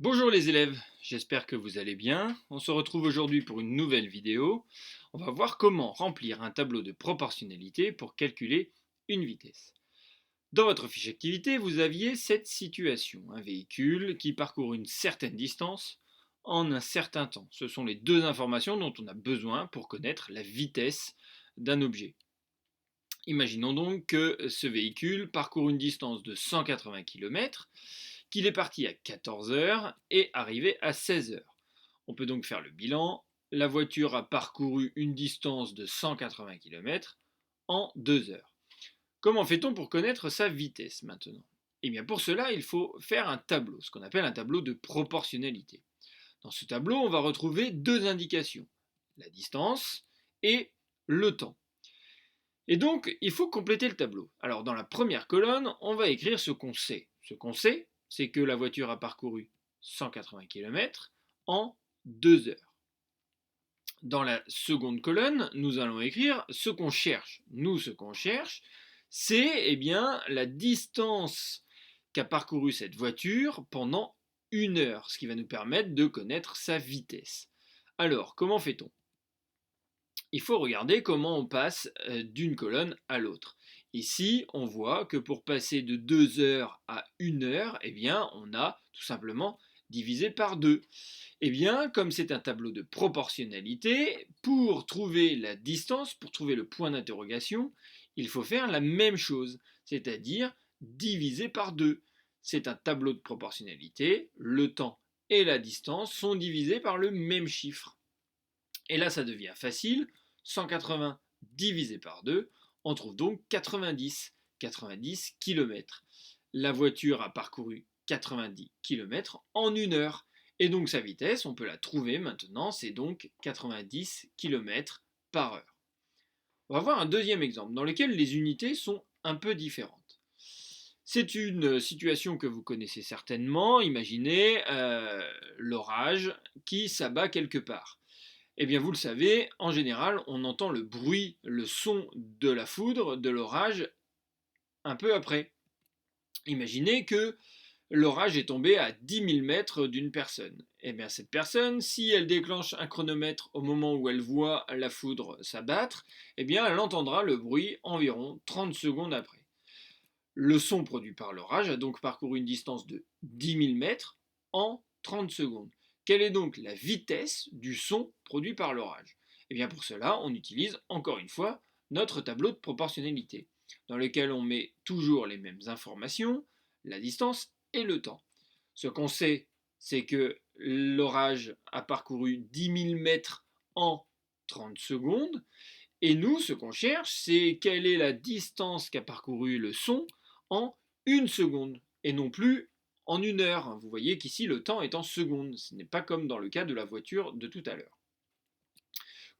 Bonjour les élèves, j'espère que vous allez bien. On se retrouve aujourd'hui pour une nouvelle vidéo. On va voir comment remplir un tableau de proportionnalité pour calculer une vitesse. Dans votre fiche activité, vous aviez cette situation, un véhicule qui parcourt une certaine distance en un certain temps. Ce sont les deux informations dont on a besoin pour connaître la vitesse d'un objet. Imaginons donc que ce véhicule parcourt une distance de 180 km, qu'il est parti à 14 heures et arrivé à 16 heures. On peut donc faire le bilan. La voiture a parcouru une distance de 180 km en 2 heures. Comment fait-on pour connaître sa vitesse maintenant? Eh bien pour cela, il faut faire un tableau, ce qu'on appelle un tableau de proportionnalité. Dans ce tableau, on va retrouver deux indications, la distance et le temps. Et donc, il faut compléter le tableau. Alors, dans la première colonne, on va écrire ce qu'on sait. Ce qu'on sait, c'est que la voiture a parcouru 180 km en 2 heures. Dans la seconde colonne, nous allons écrire ce qu'on cherche. Nous, ce qu'on cherche, c'est la distance qu'a parcouru cette voiture pendant 1 heure, ce qui va nous permettre de connaître sa vitesse. Alors, comment fait-on? Il faut regarder comment on passe d'une colonne à l'autre. Ici, on voit que pour passer de 2 heures à 1 heure, on a tout simplement divisé par 2. Comme c'est un tableau de proportionnalité, pour trouver la distance, pour trouver le point d'interrogation, il faut faire la même chose, c'est-à-dire diviser par 2. C'est un tableau de proportionnalité, le temps et la distance sont divisés par le même chiffre. Et là, ça devient facile. 180 divisé par 2, on trouve donc 90 km. La voiture a parcouru 90 km en 1 heure. Et donc sa vitesse, on peut la trouver maintenant, c'est donc 90 km par heure. On va voir un deuxième exemple dans lequel les unités sont un peu différentes. C'est une situation que vous connaissez certainement. Imaginez l'orage qui s'abat quelque part. Eh bien, vous le savez, en général, on entend le bruit, le son de la foudre, de l'orage, un peu après. Imaginez que l'orage est tombé à 10 000 mètres d'une personne. Eh bien, cette personne, si elle déclenche un chronomètre au moment où elle voit la foudre s'abattre, elle entendra le bruit environ 30 secondes après. Le son produit par l'orage a donc parcouru une distance de 10 000 mètres en 30 secondes. Quelle est donc la vitesse du son produit par l'orage? Pour cela, on utilise encore une fois notre tableau de proportionnalité, dans lequel on met toujours les mêmes informations, la distance et le temps. Ce qu'on sait, c'est que l'orage a parcouru 10 000 mètres en 30 secondes. Et nous, ce qu'on cherche, c'est quelle est la distance qu'a parcouru le son en 1 seconde, et non plus en 1 heure. Vous voyez qu'ici, le temps est en secondes. Ce n'est pas comme dans le cas de la voiture de tout à l'heure.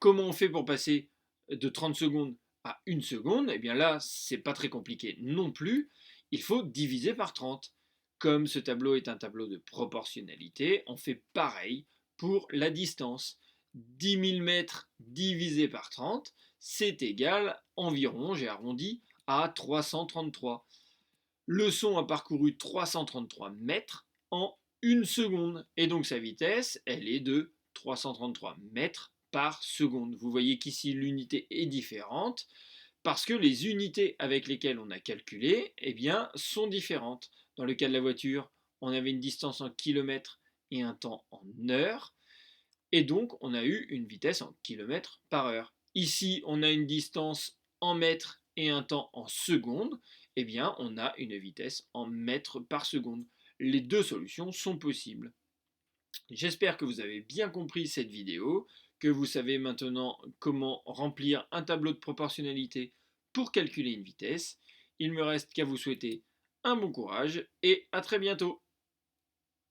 Comment on fait pour passer de 30 secondes à 1 seconde? Là, c'est pas très compliqué non plus. Il faut diviser par 30. Comme ce tableau est un tableau de proportionnalité, on fait pareil pour la distance. 10 000 mètres divisé par 30, c'est égal environ, j'ai arrondi, à 333. Le son a parcouru 333 mètres en 1 seconde. Et donc sa vitesse, elle est de 333 mètres par seconde. Vous voyez qu'ici l'unité est différente parce que les unités avec lesquelles on a calculé sont différentes. Dans le cas de la voiture, on avait une distance en kilomètres et un temps en heures. Et donc on a eu une vitesse en kilomètres par heure. Ici, on a une distance en mètres et un temps en secondes. On a une vitesse en mètres par seconde. Les deux solutions sont possibles. J'espère que vous avez bien compris cette vidéo, que vous savez maintenant comment remplir un tableau de proportionnalité pour calculer une vitesse. Il me reste qu'à vous souhaiter un bon courage et à très bientôt.